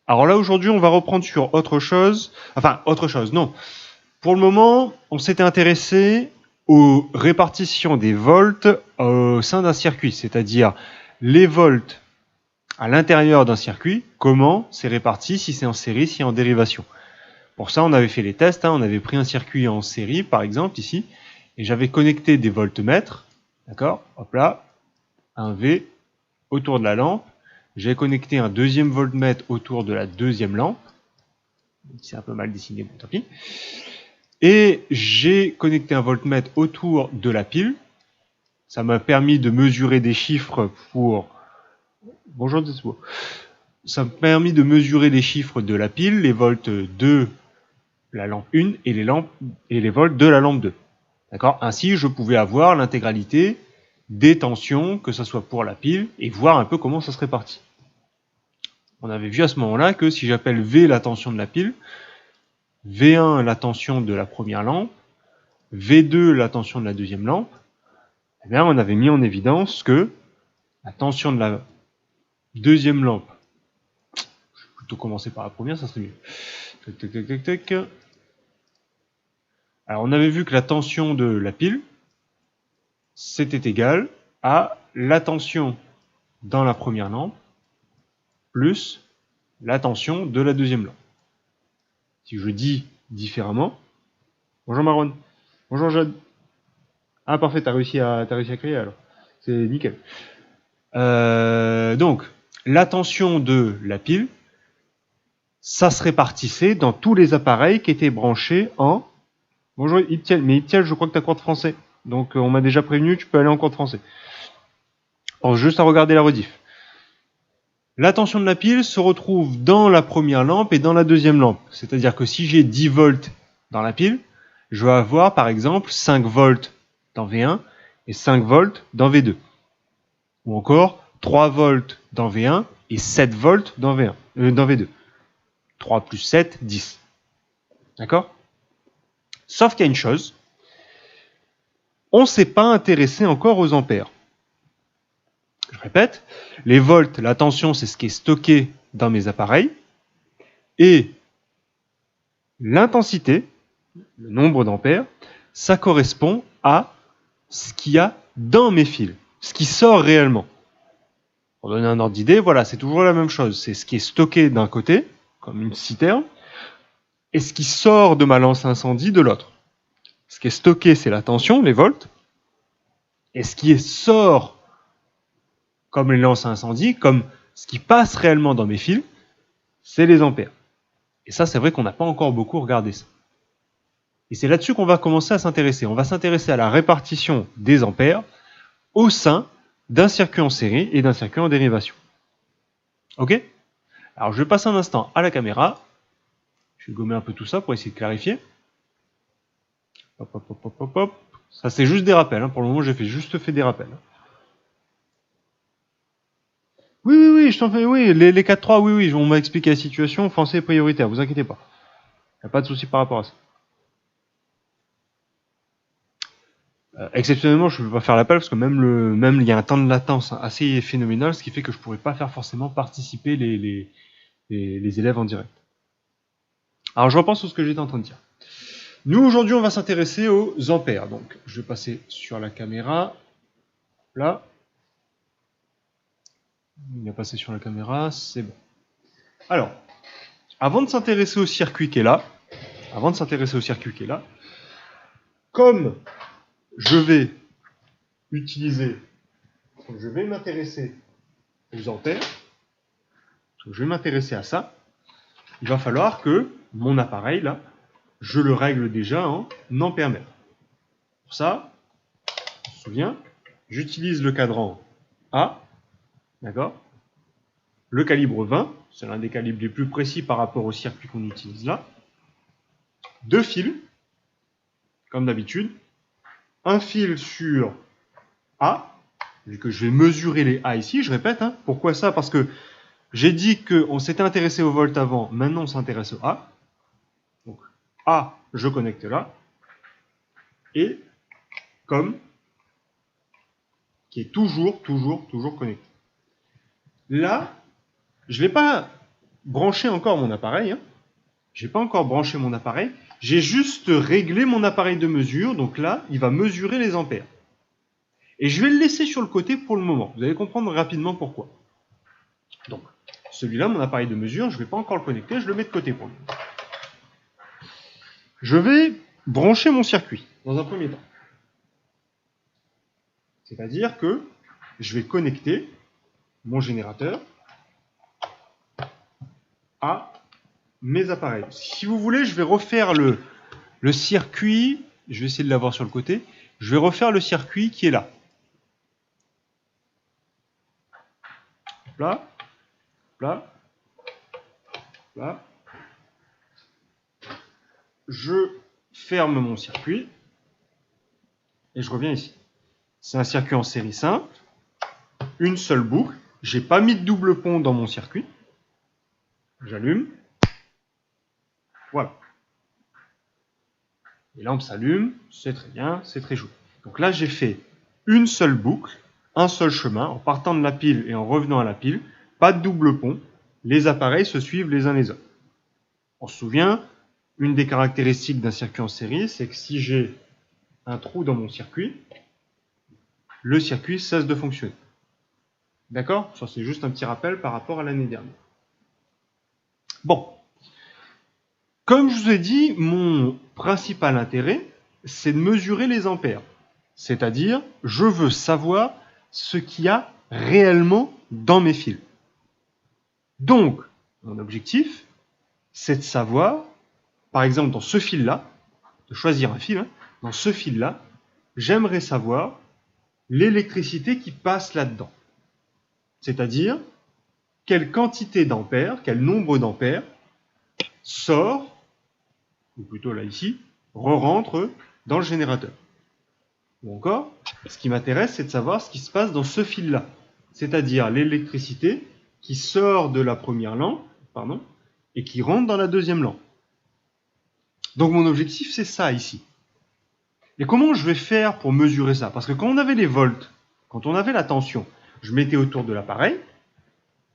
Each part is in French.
Alors là, aujourd'hui, on va reprendre sur autre chose. Enfin, autre chose, non. Pour le moment, on s'était intéressé aux répartitions des volts au sein d'un circuit, c'est-à-dire les volts à l'intérieur d'un circuit, comment c'est réparti, si c'est en série, si c'est en dérivation. Pour ça, on avait fait les tests, on avait pris un circuit en série, par exemple, ici, et j'avais connecté des voltmètres, d'accord, hop là, un V autour de la lampe, j'ai connecté un deuxième voltmètre autour de la deuxième lampe, c'est un peu mal dessiné, bon tant pis, et j'ai connecté un voltmètre autour de la pile, ça m'a permis de mesurer des chiffres pour... Bonjour Desbo. Ça m'a permis de mesurer les chiffres de la pile, les volts de la lampe 1 et les volts de la lampe 2. D'accord ? Ainsi, je pouvais avoir l'intégralité des tensions, que ce soit pour la pile, et voir un peu comment ça se répartit. On avait vu à ce moment-là que si j'appelle V la tension de la pile, V1 la tension de la première lampe, V2 la tension de la deuxième lampe, eh bien, on avait mis en évidence que la tension de la deuxième lampe, je vais plutôt commencer par la première, ça serait mieux. Tac, tac, tac, tac, tac. Alors, on avait vu que la tension de la pile, c'était égal à la tension dans la première lampe plus la tension de la deuxième lampe. Si je dis différemment, bonjour Marron, bonjour Jade. Ah parfait, t'as réussi à créer alors. C'est nickel. Donc, la tension de la pile, ça se répartissait dans tous les appareils qui étaient branchés en... Bonjour Iptiel, mais Iptiel, je crois que tu as cours de français. Donc on m'a déjà prévenu, tu peux aller en cours de français. Alors juste à regarder la rediff. La tension de la pile se retrouve dans la première lampe et dans la deuxième lampe. C'est-à-dire que si j'ai 10 volts dans la pile, je vais avoir par exemple 5 volts dans V1 et 5 volts dans V2. Ou encore 3 volts dans V1 et 7 volts dans V2. 3 plus 7, 10. D'accord ? Sauf qu'il y a une chose, on ne s'est pas intéressé encore aux ampères. Je répète, les volts, la tension, c'est ce qui est stocké dans mes appareils, et l'intensité, le nombre d'ampères, ça correspond à ce qu'il y a dans mes fils, ce qui sort réellement. Pour donner un ordre d'idée, voilà, c'est toujours la même chose. C'est ce qui est stocké d'un côté, comme une citerne, et ce qui sort de ma lance incendie de l'autre. Ce qui est stocké, c'est la tension, les volts, et ce qui sort comme les lances incendie, comme ce qui passe réellement dans mes fils, c'est les ampères. Et ça, c'est vrai qu'on n'a pas encore beaucoup regardé ça. Et c'est là-dessus qu'on va commencer à s'intéresser. On va s'intéresser à la répartition des ampères au sein d'un circuit en série et d'un circuit en dérivation. Ok ? Alors, je vais passer un instant à la caméra. Je vais gommer un peu tout ça pour essayer de clarifier. Hop, hop, hop, hop, hop, hop. Ça, c'est juste des rappels. Pour le moment, j'ai juste fait des rappels. Oui, oui, oui, je t'en fais, oui, les 4-3, oui, oui, on m'a expliqué la situation, français prioritaire, vous inquiétez pas. Il n'y a pas de souci par rapport à ça. Exceptionnellement, je ne vais pas faire l'appel parce que même il y a un temps de latence assez phénoménal, ce qui fait que je ne pourrais pas faire forcément participer les élèves en direct. Alors je repense sur ce que j'étais en train de dire. Nous aujourd'hui on va s'intéresser aux ampères. Donc je vais passer sur la caméra. Là. Il a passé sur la caméra, c'est bon. Alors, avant de s'intéresser au circuit qui est là, comme je vais m'intéresser aux ampères, je vais m'intéresser à ça, il va falloir que mon appareil, là, je le règle déjà en ampères-mètre. Pour ça, on se souvient, j'utilise le cadran A, d'accord ? Le calibre 20, c'est l'un des calibres les plus précis par rapport au circuit qu'on utilise là. 2 fils, comme d'habitude. Un fil sur A, vu que je vais mesurer les A ici, je répète. Pourquoi ça ? Parce que j'ai dit qu'on s'était intéressé au volt avant, maintenant on s'intéresse au A. Donc A, je connecte là. Et comme, qui est toujours connecté. Là, je ne vais pas branché encore mon appareil. Hein. Je n'ai pas encore branché mon appareil. J'ai juste réglé mon appareil de mesure. Donc là, il va mesurer les ampères. Et je vais le laisser sur le côté pour le moment. Vous allez comprendre rapidement pourquoi. Donc, celui-là, mon appareil de mesure, je ne vais pas encore le connecter. Je le mets de côté pour le moment. Je vais brancher mon circuit dans un premier temps. C'est-à-dire que je vais connecter mon générateur à mes appareils. Si vous voulez, je vais refaire le circuit. Je vais essayer de l'avoir sur le côté. Je vais refaire le circuit qui est là. Là, là, là. Je ferme mon circuit et je reviens ici. C'est un circuit en série simple, une seule boucle. Je n'ai pas mis de double pont dans mon circuit. J'allume. Voilà. Les lampes s'allument, c'est très bien, c'est très joli. Donc là, j'ai fait une seule boucle, un seul chemin, en partant de la pile et en revenant à la pile. Pas de double pont. Les appareils se suivent les uns les autres. On se souvient, une des caractéristiques d'un circuit en série, c'est que si j'ai un trou dans mon circuit, le circuit cesse de fonctionner. D'accord? Ça, c'est juste un petit rappel par rapport à l'année dernière. Bon. Comme je vous ai dit, mon principal intérêt, c'est de mesurer les ampères. C'est-à-dire, je veux savoir ce qu'il y a réellement dans mes fils. Donc, mon objectif, c'est de savoir, par exemple, dans ce fil-là, de choisir un fil, hein, dans ce fil-là, j'aimerais savoir l'électricité qui passe là-dedans. C'est-à-dire, quelle quantité d'ampères, quel nombre d'ampères sort, ou plutôt là ici, re-rentre dans le générateur. Ou encore, ce qui m'intéresse, c'est de savoir ce qui se passe dans ce fil-là. C'est-à-dire l'électricité qui sort de la première lampe, et qui rentre dans la deuxième lampe. Donc mon objectif, c'est ça ici. Et comment je vais faire pour mesurer ça? Parce que quand on avait les volts, quand on avait la tension, je mettais autour de l'appareil,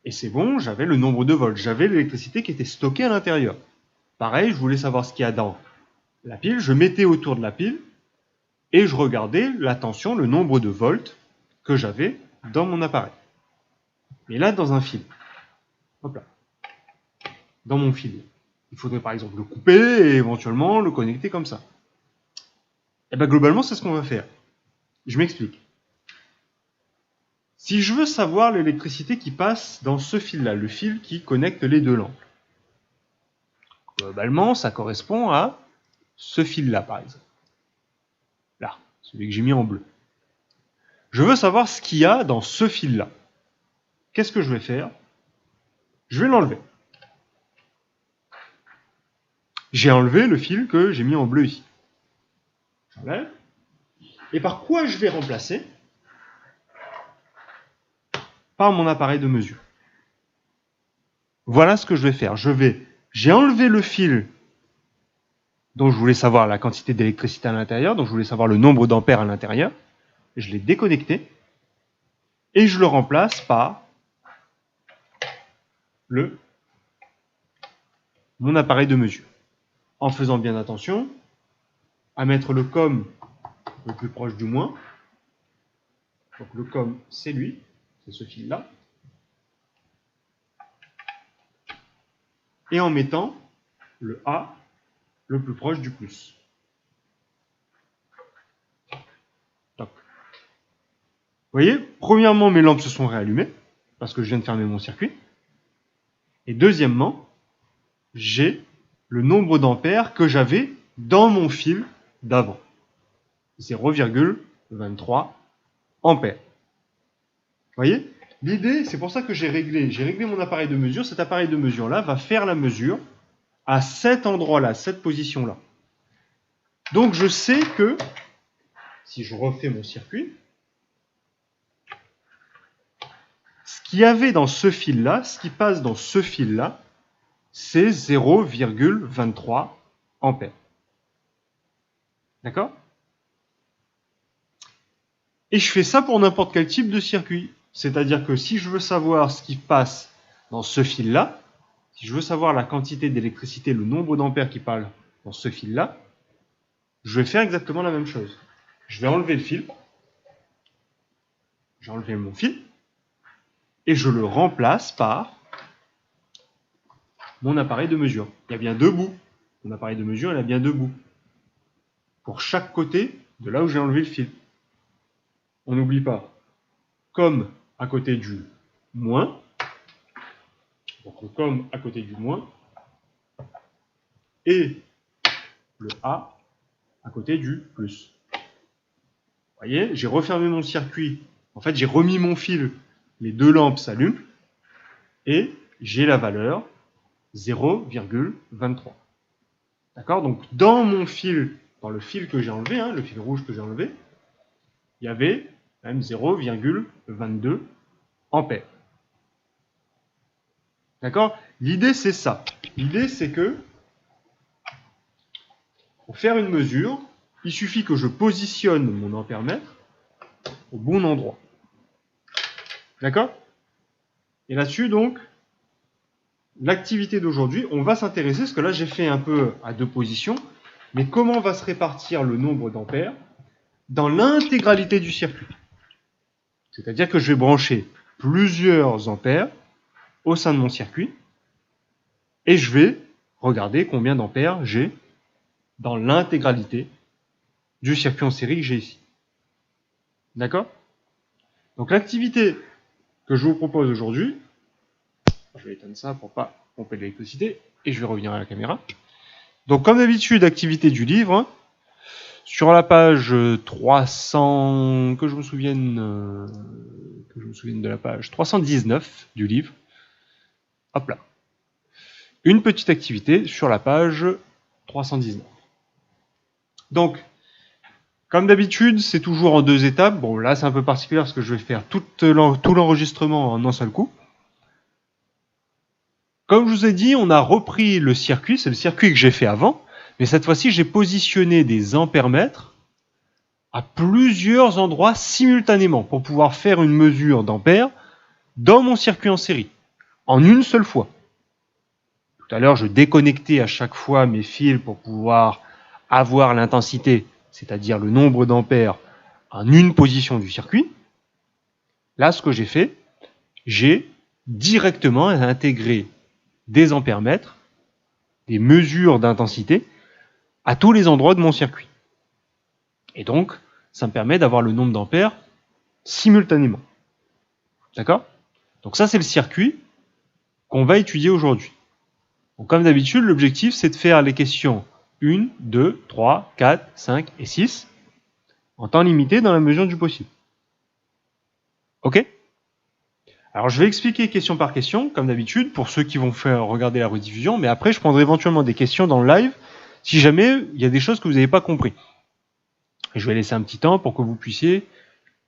et c'est bon, j'avais le nombre de volts, j'avais l'électricité qui était stockée à l'intérieur. Pareil, je voulais savoir ce qu'il y a dans la pile, je mettais autour de la pile, et je regardais la tension, le nombre de volts que j'avais dans mon appareil. Et là, dans un fil. Hop là. Dans mon fil. Il faudrait par exemple le couper et éventuellement le connecter comme ça. Et bien globalement, c'est ce qu'on va faire. Je m'explique. Si je veux savoir l'électricité qui passe dans ce fil-là, le fil qui connecte les deux lampes, globalement, ça correspond à ce fil-là, par exemple. Là, celui que j'ai mis en bleu. Je veux savoir ce qu'il y a dans ce fil-là. Qu'est-ce que je vais faire? Je vais l'enlever. J'ai enlevé le fil que j'ai mis en bleu ici. J'enlève. Et par quoi je vais remplacer? Par mon appareil de mesure. Voilà ce que je vais faire. J'ai enlevé le fil dont je voulais savoir la quantité d'électricité à l'intérieur, dont je voulais savoir le nombre d'ampères à l'intérieur. Je l'ai déconnecté et je le remplace par mon appareil de mesure. En faisant bien attention à mettre le COM le plus proche du moins. Donc le COM, c'est lui, c'est ce fil-là. Et en mettant le A le plus proche du plus. Top. Vous voyez, premièrement, mes lampes se sont réallumées, parce que je viens de fermer mon circuit. Et deuxièmement, j'ai le nombre d'ampères que j'avais dans mon fil d'avant. 0,23 ampères. Vous voyez? L'idée, c'est pour ça que j'ai réglé mon appareil de mesure. Cet appareil de mesure-là va faire la mesure à cet endroit-là, cette position-là. Donc je sais que, si je refais mon circuit, ce qu'il y avait dans ce fil-là, ce qui passe dans ce fil-là, c'est 0,23 ampères. D'accord? Et je fais ça pour n'importe quel type de circuit. C'est-à-dire que si je veux savoir ce qui passe dans ce fil-là, si je veux savoir la quantité d'électricité, le nombre d'ampères qui parle dans ce fil-là, je vais faire exactement la même chose. Je vais enlever le fil, j'ai enlevé mon fil, et je le remplace par mon appareil de mesure. Il y a bien deux bouts. Mon appareil de mesure, il a bien deux bouts. Pour chaque côté de là où j'ai enlevé le fil. On n'oublie pas, comme à côté du moins, donc comme à côté du moins, et le A à côté du plus. Vous voyez, j'ai refermé mon circuit. En fait, j'ai remis mon fil. Les deux lampes s'allument. Et j'ai la valeur 0,23. D'accord? Donc, dans mon fil, dans le fil que j'ai enlevé, le fil rouge que j'ai enlevé, il y avait même 0,22 ampères. D'accord? L'idée, c'est ça. L'idée, c'est que pour faire une mesure, il suffit que je positionne mon ampèremètre au bon endroit. D'accord? Et là-dessus, donc, l'activité d'aujourd'hui, on va s'intéresser, parce que là, j'ai fait un peu à deux positions, mais comment va se répartir le nombre d'ampères dans l'intégralité du circuit. C'est-à-dire que je vais brancher plusieurs ampères au sein de mon circuit, et je vais regarder combien d'ampères j'ai dans l'intégralité du circuit en série que j'ai ici. D'accord? Donc l'activité que je vous propose aujourd'hui, je vais éteindre ça pour pas pomper de l'électricité, et je vais revenir à la caméra. Donc comme d'habitude, activité du livre, sur la page 300, que je me souvienne de la page 319 du livre, hop là, une petite activité sur la page 319. Donc, comme d'habitude, c'est toujours en deux étapes. Bon, là, c'est un peu particulier parce que je vais faire tout l'enregistrement en un seul coup. Comme je vous ai dit, on a repris le circuit, c'est le circuit que j'ai fait avant, mais cette fois-ci, j'ai positionné des ampèremètres à plusieurs endroits simultanément pour pouvoir faire une mesure d'ampères dans mon circuit en série, en une seule fois. Tout à l'heure, je déconnectais à chaque fois mes fils pour pouvoir avoir l'intensité, c'est-à-dire le nombre d'ampères, en une position du circuit. Là, ce que j'ai fait, j'ai directement intégré des ampèremètres, des mesures d'intensité, à tous les endroits de mon circuit. Et donc, ça me permet d'avoir le nombre d'ampères simultanément. D'accord? Donc ça, c'est le circuit qu'on va étudier aujourd'hui. Donc, comme d'habitude, l'objectif, c'est de faire les questions 1, 2, 3, 4, 5 et 6 en temps limité dans la mesure du possible. Ok? Alors, je vais expliquer question par question, comme d'habitude, pour ceux qui vont faire regarder la rediffusion, mais après, je prendrai éventuellement des questions dans le live, si jamais il y a des choses que vous n'avez pas compris. Et je vais laisser un petit temps pour que vous puissiez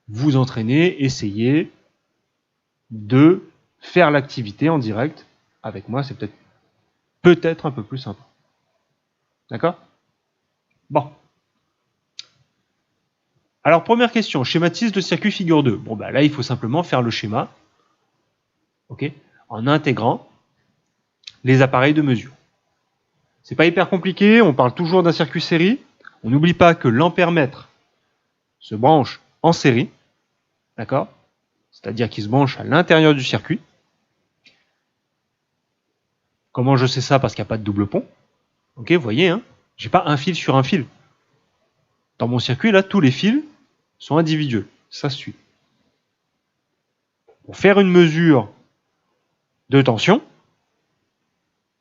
vous entraîner, essayer de faire l'activité en direct avec moi. C'est peut-être un peu plus sympa. D'accord? Bon. Alors, première question, schématise le circuit figure 2. Bon, bah là, il faut simplement faire le schéma, ok, en intégrant les appareils de mesure. C'est pas hyper compliqué, on parle toujours d'un circuit série. On n'oublie pas que l'ampèremètre se branche en série, d'accord? C'est-à-dire qu'il se branche à l'intérieur du circuit. Comment je sais ça? Parce qu'il n'y a pas de double pont. Ok, vous voyez, hein, j'ai pas un fil sur un fil. Dans mon circuit, là, tous les fils sont individuels. Ça se suit. Pour faire une mesure de tension,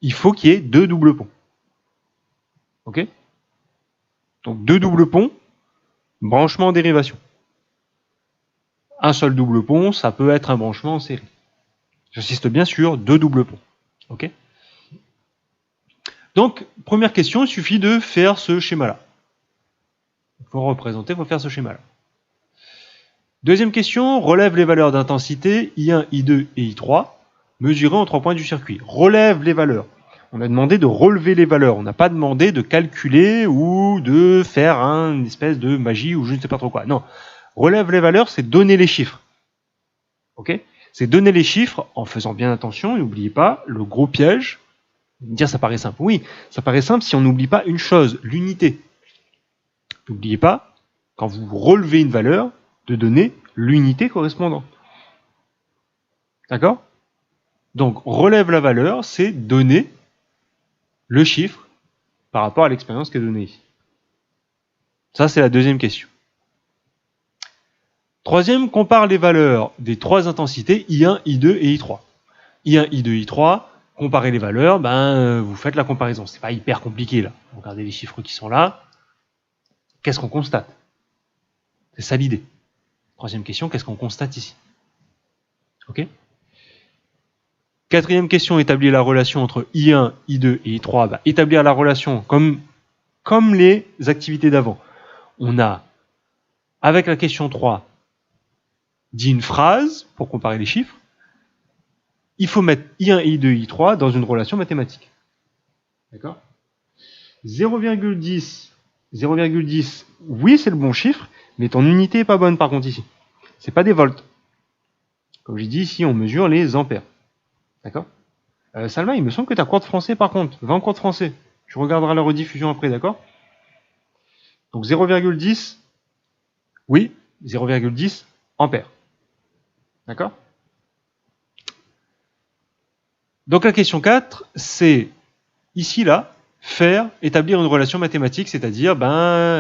il faut qu'il y ait deux doubles ponts. Ok? Donc deux doubles ponts, branchement en dérivation. Un seul double pont, ça peut être un branchement en série. J'insiste bien sur deux doubles ponts. Ok? Donc, première question, il suffit de faire ce schéma-là. Il faut représenter, il faut faire ce schéma-là. Deuxième question, relève les valeurs d'intensité I1, I2 et I3, mesurées en 3 points du circuit. Relève les valeurs. On a demandé de relever les valeurs. On n'a pas demandé de calculer ou de faire une espèce de magie ou je ne sais pas trop quoi. Non. Relève les valeurs, c'est donner les chiffres. Ok? c'est donner les chiffres en faisant bien attention, et n'oubliez pas, le gros piège, dire ça paraît simple. Oui, ça paraît simple si on n'oublie pas une chose, l'unité. N'oubliez pas, quand vous relevez une valeur, de donner l'unité correspondante. D'accord? Donc, relève la valeur, c'est donner le chiffre par rapport à l'expérience qui est donnée ici. Ça, c'est la deuxième question. Troisième, compare les valeurs des trois intensités I1, I2 et I3. I1, I2, I3, comparez les valeurs, vous faites la comparaison. C'est pas hyper compliqué là. Regardez les chiffres qui sont là. Qu'est-ce qu'on constate? C'est ça l'idée. Troisième question, qu'est-ce qu'on constate ici? Ok? Quatrième question, établir la relation entre I1, I2 et I3. Établir la relation comme les activités d'avant. On a, avec la question 3, dit une phrase pour comparer les chiffres. Il faut mettre I1, I2, I3 dans une relation mathématique. D'accord? 0,10, oui, c'est le bon chiffre, mais ton unité n'est pas bonne par contre ici. C'est pas des volts. Comme j'ai dit ici, on mesure les ampères. D'accord? Salma, il me semble que tu as cours de français par contre. Va en cours de français. Tu regarderas la rediffusion après, d'accord? Donc 0,10, oui, 0,10 ampères. D'accord? Donc la question 4, c'est ici, là, établir une relation mathématique, c'est-à-dire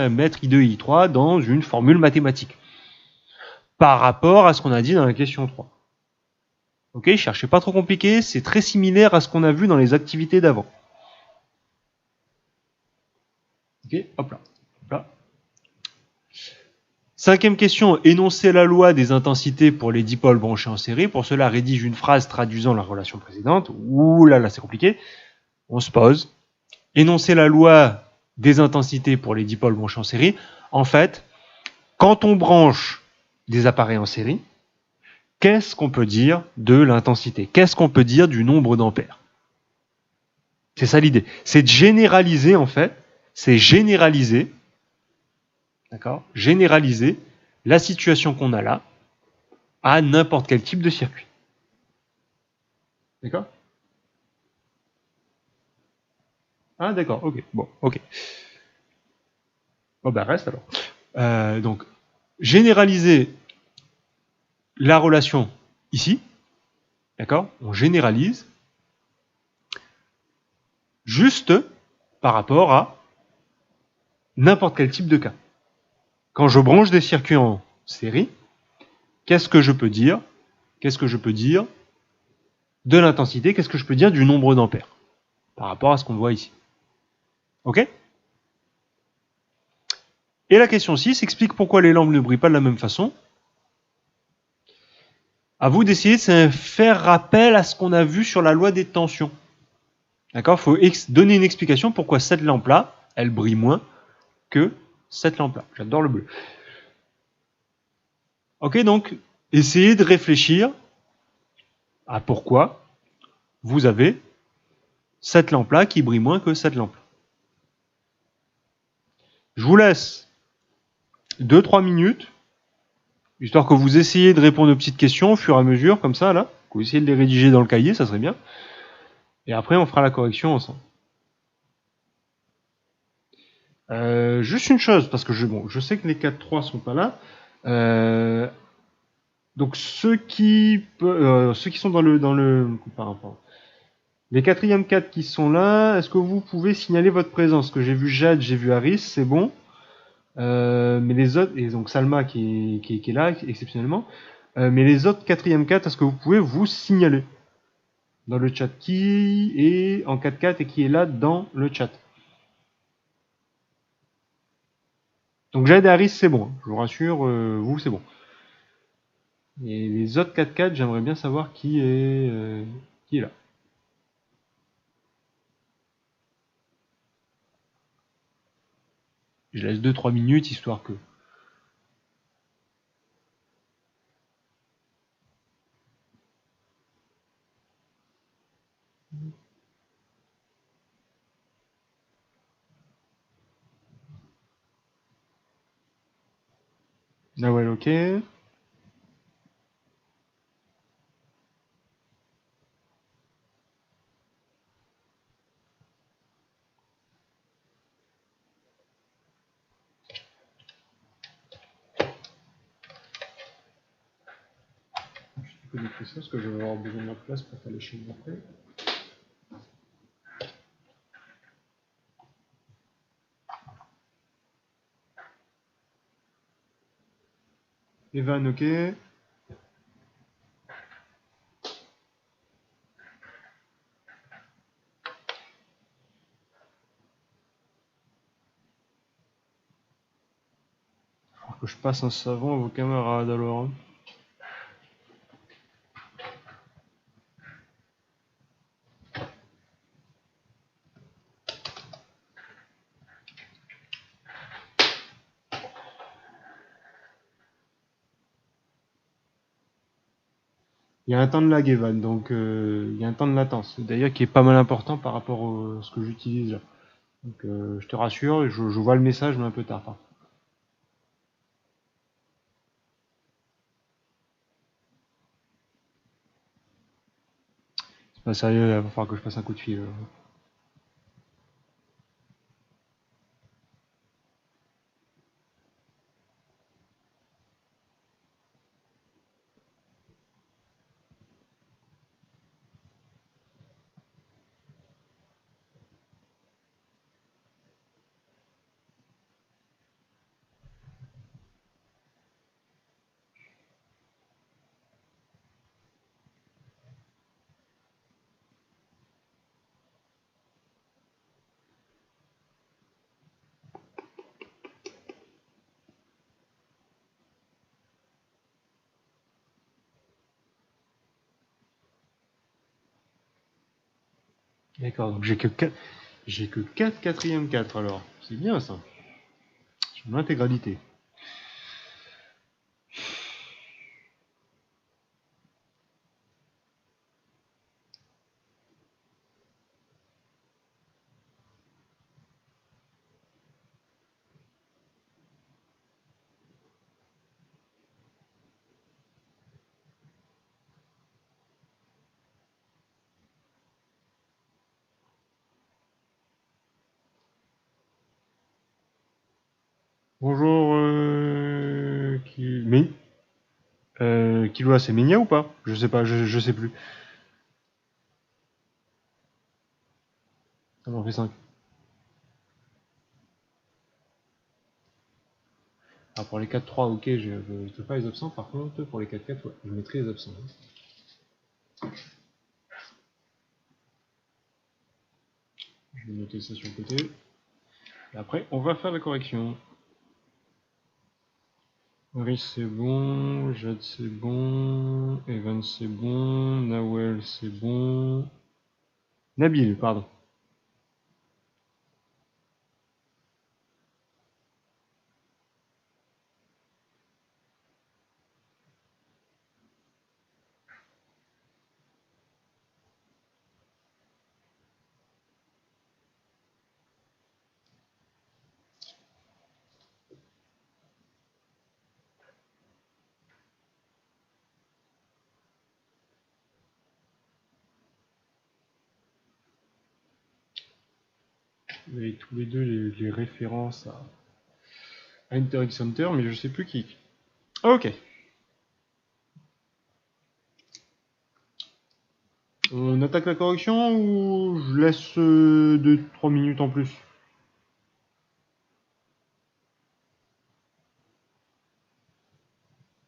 mettre I2 et I3 dans une formule mathématique par rapport à ce qu'on a dit dans la question 3. Ok, cherchez pas trop compliqué, c'est très similaire à ce qu'on a vu dans les activités d'avant. Ok, hop là. Hop là. Cinquième question, énoncer la loi des intensités pour les dipôles branchés en série. Pour cela, rédige une phrase traduisant la relation précédente. Ouh là là, c'est compliqué. On se pose. Énoncer la loi des intensités pour les dipôles branchés en série. En fait, quand on branche des appareils en série, qu'est-ce qu'on peut dire de l'intensité? Qu'est-ce qu'on peut dire du nombre d'ampères? C'est ça l'idée. C'est de généraliser, en fait. C'est généraliser, d'accord? Généraliser la situation qu'on a là à n'importe quel type de circuit. D'accord? Ah, d'accord, ok. Bon, ok. Bon, reste alors. Donc, généraliser la relation ici, d'accord? On généralise juste par rapport à n'importe quel type de cas. Quand je branche des circuits en série, qu'est-ce que je peux dire? Qu'est-ce que je peux dire de l'intensité? Qu'est-ce que je peux dire du nombre d'ampères par rapport à ce qu'on voit ici? Ok? Et la question 6 explique pourquoi les lampes ne brillent pas de la même façon. À vous d'essayer de faire rappel à ce qu'on a vu sur la loi des tensions. D'accord? Il faut donner une explication pourquoi cette lampe-là, elle brille moins que cette lampe-là. J'adore le bleu. Ok, donc, essayez de réfléchir à pourquoi vous avez cette lampe-là qui brille moins que cette lampe. Je vous laisse 2-3 minutes, histoire que vous essayiez de répondre aux petites questions au fur et à mesure, comme ça, là. Que vous essayez de les rédiger dans le cahier, ça serait bien. Et après, on fera la correction ensemble. Juste une chose, parce que je sais que les 4-3 sont pas là. Donc ceux qui sont dans le les 4e 4 qui sont là, est-ce que vous pouvez signaler votre présence? Que j'ai vu Jade, j'ai vu Harris, c'est bon. Mais les autres, et donc Salma qui est là exceptionnellement, mais les autres 4e 4, est-ce que vous pouvez vous signaler dans le chat qui est en 4-4 et qui est là dans le chat? Donc Jade et Harris, c'est bon, hein. Je vous rassure, vous, c'est bon. Et les autres 4-4, j'aimerais bien savoir qui est là. Je laisse 2-3 minutes, histoire que... Ah ouais, ok. peu d'écrire ça parce que je vais avoir besoin de la place pour faire les chaînes après. Evan, ok. Alors que je passe un savon à vos camarades alors. Hein. Il y a un temps de lag, Evan, donc il y a un temps de latence, d'ailleurs qui est pas mal important par rapport à ce que j'utilise là. Donc je te rassure, je vois le message mais un peu tard. Hein. C'est pas sérieux, il va falloir que je passe un coup de fil. D'accord, donc j'ai que 4 quatrième 4 alors. C'est bien ça. J'ai l'intégralité. Bonjour, mais Killua, c'est Ménia ou pas? Je sais pas, je sais plus. Ça m'en fait 5. Alors pour les 4-3, ok, je fais pas les absents, par contre, pour les 4-4, ouais, je mettrai les absents. Je vais noter ça sur le côté. Et après, on va faire la correction. Maurice c'est bon, Jade c'est bon, Evan c'est bon, Nawel c'est bon. Nabil, pardon. Vous avez tous les deux les références à Interact Center, mais je sais plus qui. Ok. On attaque la correction ou je laisse 2-3 minutes en plus?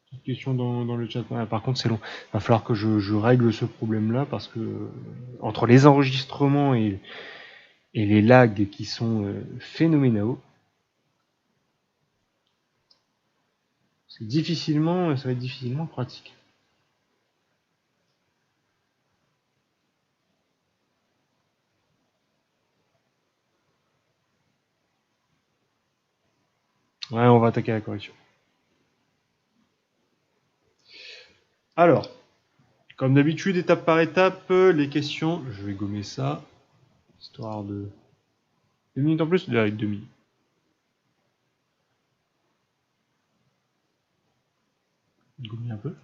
Petite question dans le chat. Ah, par contre, c'est long. Il va falloir que je règle ce problème-là parce que entre les enregistrements et les lags qui sont phénoménaux, ça va être difficilement pratique. Ouais, on va attaquer la correction. Alors, comme d'habitude, étape par étape, les questions. Je vais gommer ça, histoire de 2 minutes en plus, avec 2 minutes. Gommer un peu.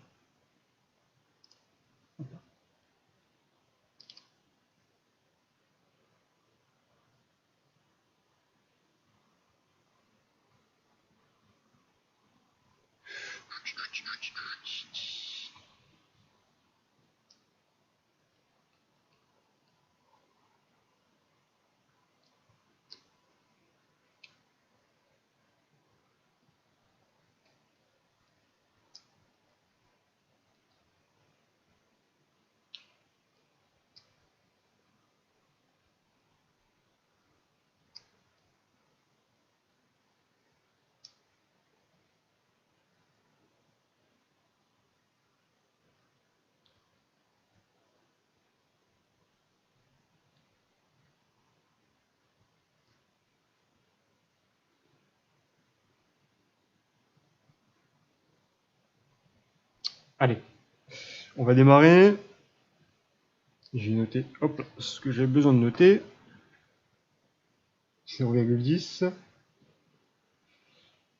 Allez, on va démarrer. J'ai noté, hop, ce que j'ai besoin de noter. 0,10.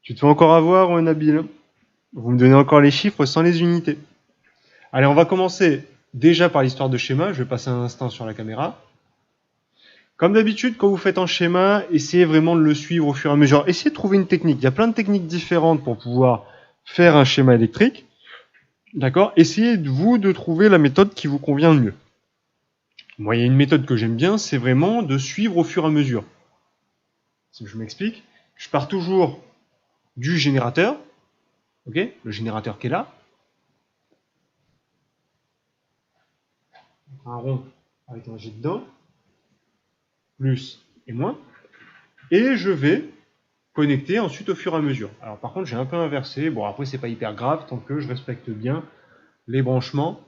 Tu te fais encore avoir, Nabil. Vous me donnez encore les chiffres sans les unités. Allez, on va commencer déjà par l'histoire de schéma. Je vais passer un instant sur la caméra. Comme d'habitude, quand vous faites un schéma, essayez vraiment de le suivre au fur et à mesure. Essayez de trouver une technique. Il y a plein de techniques différentes pour pouvoir faire un schéma électrique. D'accord? Essayez, vous, de trouver la méthode qui vous convient le mieux. Moi, il y a une méthode que j'aime bien, c'est vraiment de suivre au fur et à mesure. Si je m'explique, je pars toujours du générateur, ok, le générateur qui est là, un rond avec un jet dedans, plus et moins, et je vais connecter ensuite au fur et à mesure. Alors par contre, j'ai un peu inversé, bon après c'est pas hyper grave tant que je respecte bien les branchements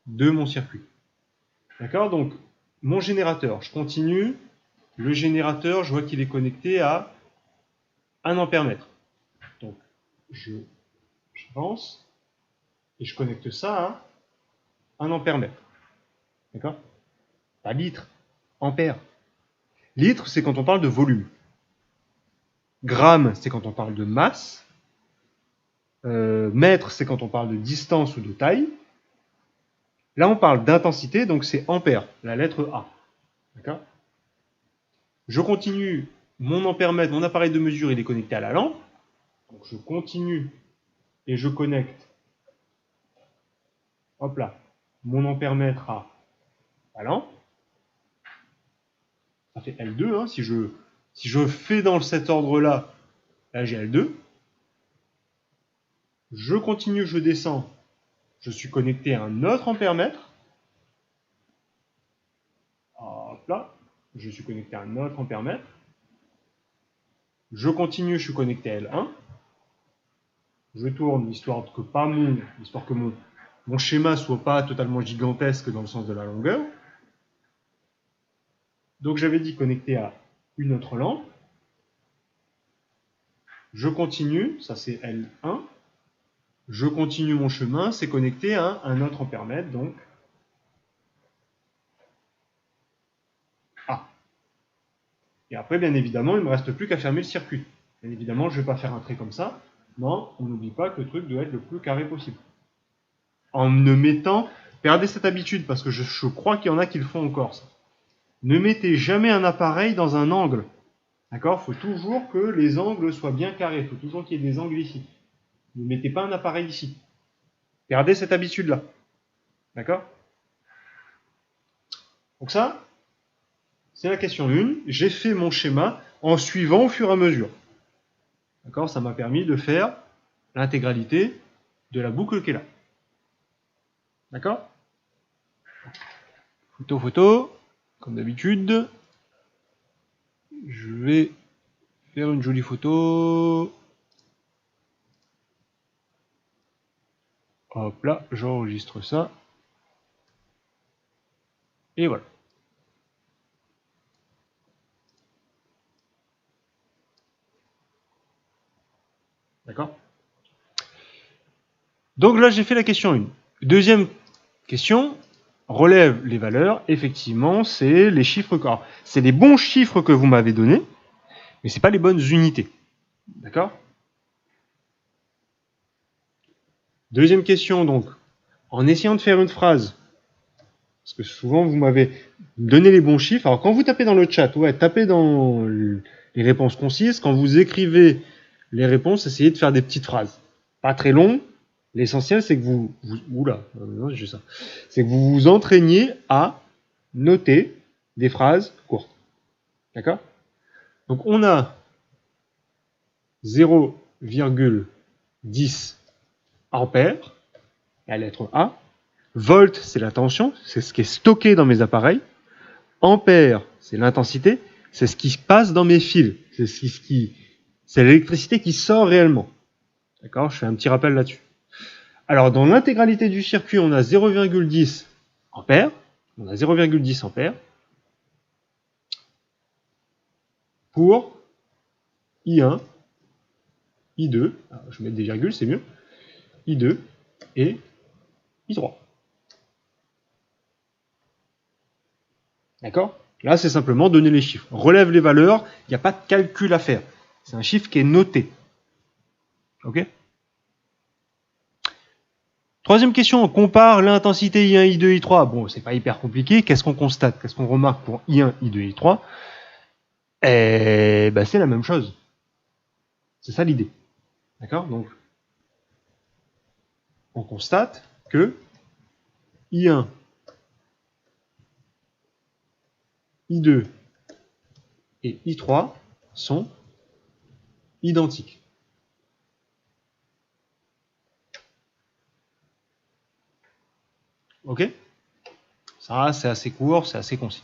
de mon circuit. D'accord? Donc mon générateur, je continue, le générateur, je vois qu'il est connecté à 1 ampère-mètre. Donc je pense et je connecte ça à 1 ampère-mètre. D'accord? Pas litre, ampère. Litre, c'est quand on parle de volume. Gramme, c'est quand on parle de masse. Mètre, c'est quand on parle de distance ou de taille. Là, on parle d'intensité, donc c'est ampère, la lettre A. D'accord? Je continue, mon ampère-mètre, mon appareil de mesure, il est connecté à la lampe. Donc je continue et je connecte, hop là, mon ampère-mètre à la lampe. Ça fait L2, hein, si je fais dans cet ordre-là, là j'ai L2. Je continue, je descends, je suis connecté à un autre ampère-mètre. Hop là, je suis connecté à un autre ampère-mètre. Je continue, je suis connecté à L1. Je tourne, histoire que mon schéma soit pas totalement gigantesque dans le sens de la longueur. Donc j'avais dit connecté à une autre lampe. Je continue, ça c'est L1. Je continue mon chemin, c'est connecté à un autre ampère-mètre, donc A. Et après, bien évidemment, il ne me reste plus qu'à fermer le circuit. Bien évidemment, je ne vais pas faire un trait comme ça. Non, on n'oublie pas que le truc doit être le plus carré possible. En ne mettant, perdez cette habitude, parce que je crois qu'il y en a qui le font encore, ça. Ne mettez jamais un appareil dans un angle. D'accord? Il faut toujours que les angles soient bien carrés. Il faut toujours qu'il y ait des angles ici. Ne mettez pas un appareil ici. Gardez cette habitude-là. D'accord? Donc ça, c'est la question 1. J'ai fait mon schéma en suivant au fur et à mesure. D'accord? Ça m'a permis de faire l'intégralité de la boucle qui est là. D'accord? Photo, comme d'habitude. Je vais faire une jolie photo. Hop là, j'enregistre ça. Et voilà. D'accord? Donc là, j'ai fait la question 1. Deuxième question, relève les valeurs. Effectivement, c'est les chiffres. Alors, c'est les bons chiffres que vous m'avez donnés, mais ce n'est pas les bonnes unités. D'accord? Deuxième question, donc, en essayant de faire une phrase, parce que souvent vous m'avez donné les bons chiffres. Alors quand vous tapez dans le chat, ouais, tapez dans les réponses concises. Quand vous écrivez les réponses, essayez de faire des petites phrases. Pas très longues. L'essentiel, c'est que c'est que vous vous entraîniez à noter des phrases courtes. D'accord? Donc on a 0,10 ampères, la lettre A. Volt, c'est la tension, c'est ce qui est stocké dans mes appareils. Ampère, c'est l'intensité, c'est ce qui se passe dans mes fils. C'est l'électricité qui sort réellement. D'accord? Je fais un petit rappel là-dessus. Alors, dans l'intégralité du circuit, on a 0,10 ampères. On a 0,10 ampères pour I1, I2. Alors, je vais mettre des virgules, c'est mieux. I2 et I3. D'accord? Là, c'est simplement donner les chiffres. Relève les valeurs, il n'y a pas de calcul à faire. C'est un chiffre qui est noté. Ok? Troisième question, on compare l'intensité I1, I2, I3. Bon, c'est pas hyper compliqué. Qu'est-ce qu'on constate? Qu'est-ce qu'on remarque pour I1, I2, I3? Eh ben, c'est la même chose. C'est ça l'idée. D'accord? Donc, on constate que I1, I2 et I3 sont identiques. Ok? Ça, c'est assez court, c'est assez concis.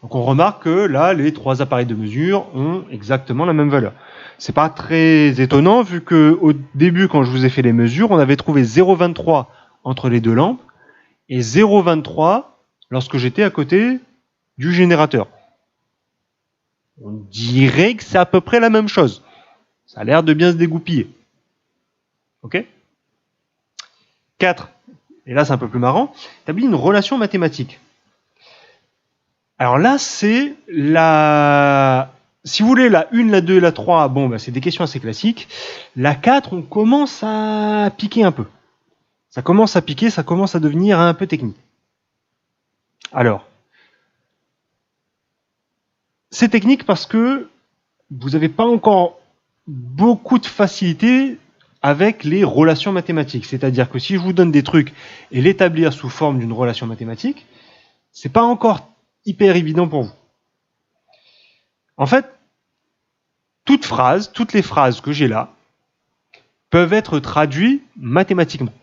Donc on remarque que là, les trois appareils de mesure ont exactement la même valeur. C'est pas très étonnant vu que au début, quand je vous ai fait les mesures, on avait trouvé 0,23 entre les deux lampes et 0,23 lorsque j'étais à côté du générateur. On dirait que c'est à peu près la même chose. Ça a l'air de bien se dégoupiller. Ok? 4. Et là, c'est un peu plus marrant. Établit une relation mathématique. Alors là, c'est la... Si vous voulez, la 1, la 2, la 3, bon, bah, c'est des questions assez classiques. La 4, on commence à piquer un peu. Ça commence à piquer, ça commence à devenir un peu technique. Alors, c'est technique parce que vous n'avez pas encore beaucoup de facilité avec les relations mathématiques. C'est-à-dire que si je vous donne des trucs et l'établir sous forme d'une relation mathématique, c'est pas encore hyper évident pour vous. En fait, toutes les phrases que j'ai là, peuvent être traduites mathématiquement.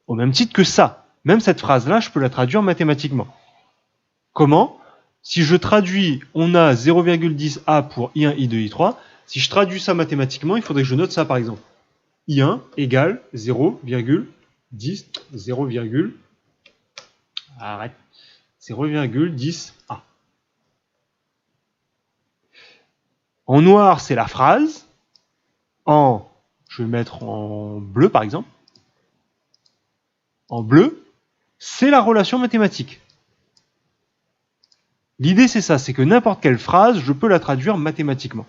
Au même titre que ça. Même cette phrase-là, je peux la traduire mathématiquement. Comment? Si je traduis, on a 0,10A pour I1, I2, I3. Si je traduis ça mathématiquement, il faudrait que je note ça par exemple. I1 égale 0,10, 0,10A. En noir, c'est la phrase. Je vais mettre en bleu par exemple. En bleu, c'est la relation mathématique. L'idée, c'est ça, c'est que n'importe quelle phrase, je peux la traduire mathématiquement.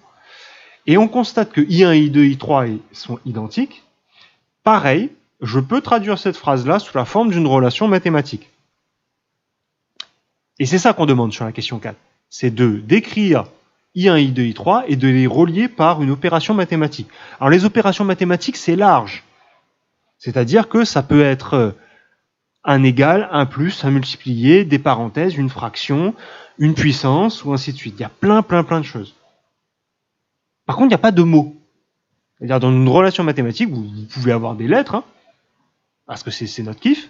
Et on constate que I1, I2, I3 sont identiques. Pareil, je peux traduire cette phrase-là sous la forme d'une relation mathématique. Et c'est ça qu'on demande sur la question 4. C'est de décrire I1, I2, I3 et de les relier par une opération mathématique. Alors les opérations mathématiques, c'est large. C'est-à-dire que ça peut être un égal, un plus, un multiplié, des parenthèses, une fraction, une puissance, ou ainsi de suite. Il y a plein de choses. Par contre, il n'y a pas de mots. C'est-à-dire, dans une relation mathématique, vous pouvez avoir des lettres, hein, parce que c'est notre kiff.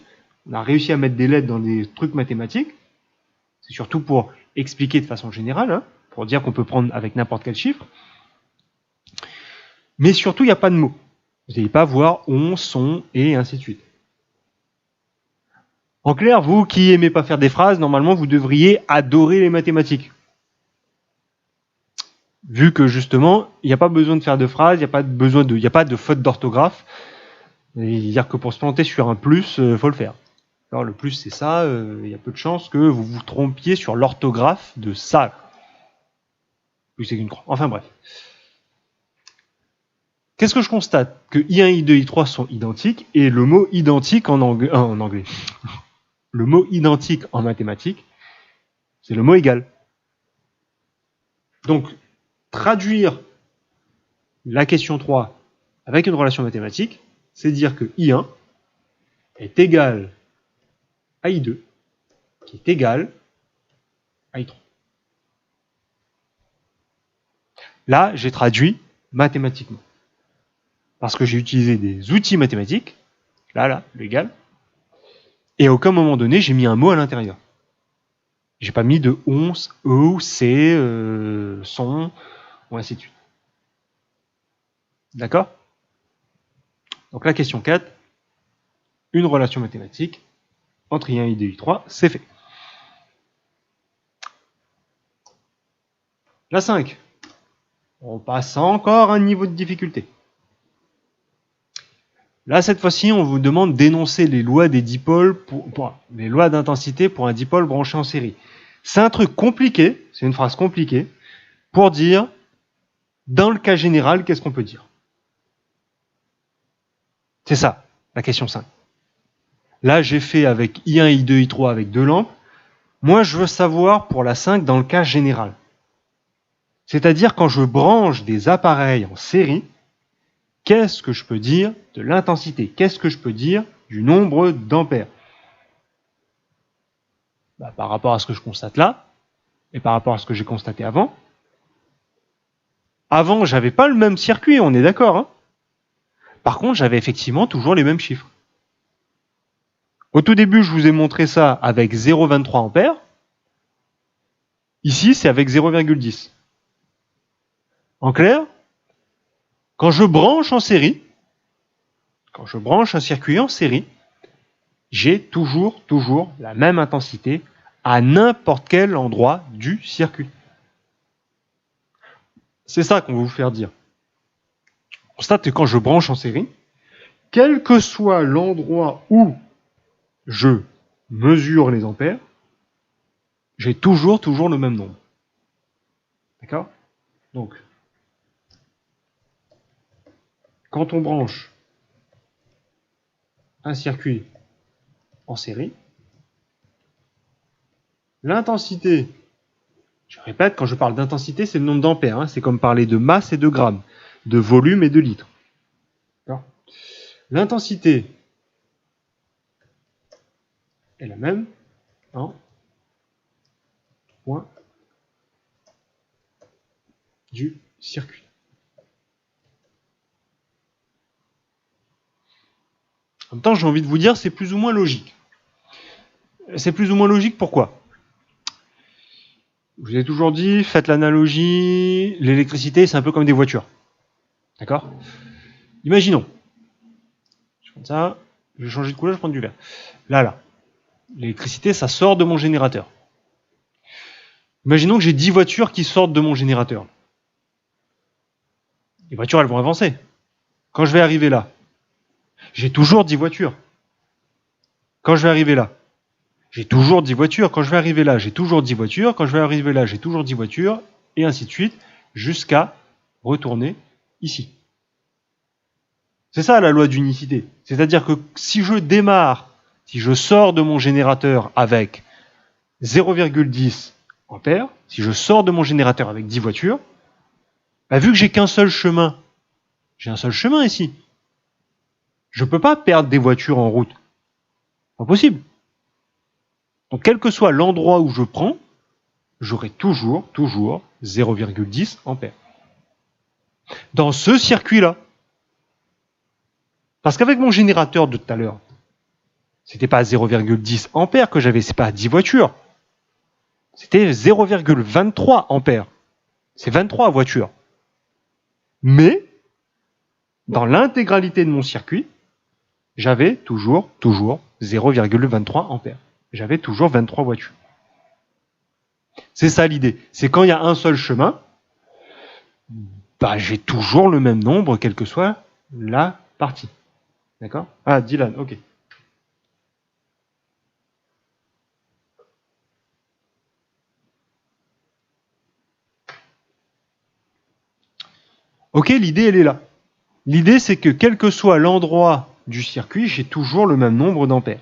On a réussi à mettre des lettres dans des trucs mathématiques. C'est surtout pour expliquer de façon générale, hein, pour dire qu'on peut prendre avec n'importe quel chiffre. Mais surtout, il n'y a pas de mots. Vous n'allez pas voir on, son, et ainsi de suite. En clair, vous qui aimez pas faire des phrases, normalement, vous devriez adorer les mathématiques. Vu que justement, il n'y a pas besoin de faire de phrases, il n'y a pas de faute d'orthographe. C'est-à-dire que pour se planter sur un plus, faut le faire. Alors le plus c'est ça, il y a peu de chances que vous vous trompiez sur l'orthographe de ça. Plus c'est qu'une croix. Enfin bref. Qu'est-ce que je constate? Que I1, I2, I3 sont identiques et le mot identique en anglais. Le mot identique en mathématiques, c'est le mot égal. Donc, traduire la question 3 avec une relation mathématique, c'est dire que I1 est égal à I2, qui est égal à I3. Là, j'ai traduit mathématiquement. Parce que j'ai utilisé des outils mathématiques, là, l'égal, et à aucun moment donné, j'ai mis un mot à l'intérieur. J'ai pas mis de on, ou, c'est, son, ou ainsi de suite. D'accord? Donc la question 4, une relation mathématique entre I1 et I2, I3, c'est fait. La 5, on passe encore un niveau de difficulté. Là, cette fois-ci, on vous demande d'énoncer les lois des dipôles, les lois d'intensité pour un dipôle branché en série. C'est un truc compliqué, c'est une phrase compliquée, pour dire, dans le cas général, qu'est-ce qu'on peut dire? C'est ça, la question 5. Là, j'ai fait avec I1, I2, I3 avec 2 lampes. Moi, je veux savoir pour la 5 dans le cas général. C'est-à-dire quand je branche des appareils en série, qu'est-ce que je peux dire de l'intensité? Qu'est-ce que je peux dire du nombre d'ampères? Par rapport à ce que je constate là, et par rapport à ce que j'ai constaté avant, j'avais pas le même circuit, on est d'accord, hein? Par contre, j'avais effectivement toujours les mêmes chiffres. Au tout début, je vous ai montré ça avec 0,23 ampères. Ici, c'est avec 0,10. En clair, quand je branche en série, quand je branche un circuit en série, j'ai toujours la même intensité à n'importe quel endroit du circuit. C'est ça qu'on veut vous faire dire. On constate que quand je branche en série, quel que soit l'endroit où je mesure les ampères, j'ai toujours le même nombre. D'accord? Donc, quand on branche un circuit en série, l'intensité, je répète, quand je parle d'intensité, c'est le nombre d'ampères, hein, c'est comme parler de masse et de grammes, de volume et de litres. L'intensité est la même en point du circuit. En même temps, j'ai envie de vous dire, c'est plus ou moins logique. C'est plus ou moins logique, pourquoi? Je vous ai toujours dit, faites l'analogie, l'électricité, c'est un peu comme des voitures. D'accord? Imaginons. Je fais ça, je vais changer de couleur, je prends du vert. Là. L'électricité, ça sort de mon générateur. Imaginons que j'ai 10 voitures qui sortent de mon générateur. Les voitures, elles vont avancer. Quand je vais arriver là, j'ai toujours 10 voitures. Quand je vais arriver là, j'ai toujours 10 voitures. Quand je vais arriver là, j'ai toujours 10 voitures. Quand je vais arriver là, j'ai toujours 10 voitures. Et ainsi de suite, jusqu'à retourner ici. C'est ça la loi d'unicité. C'est-à-dire que si je sors de mon générateur avec 0,10 ampères, si je sors de mon générateur avec 10 voitures, vu que j'ai qu'un seul chemin, j'ai un seul chemin ici. Je ne peux pas perdre des voitures en route. Pas possible. Donc, quel que soit l'endroit où je prends, j'aurai toujours 0,10 ampères. Dans ce circuit-là. Parce qu'avec mon générateur de tout à l'heure, c'était pas 0,10 ampères que j'avais, c'est pas 10 voitures. C'était 0,23 ampères. C'est 23 voitures. Mais, dans l'intégralité de mon circuit, j'avais toujours 0,23 ampères. J'avais toujours 23 voitures. C'est ça l'idée. C'est quand il y a un seul chemin, j'ai toujours le même nombre, quelle que soit la partie. D'accord? Ah, Dylan, ok. Ok, l'idée, elle est là. L'idée, c'est que quel que soit l'endroit du circuit, j'ai toujours le même nombre d'ampères.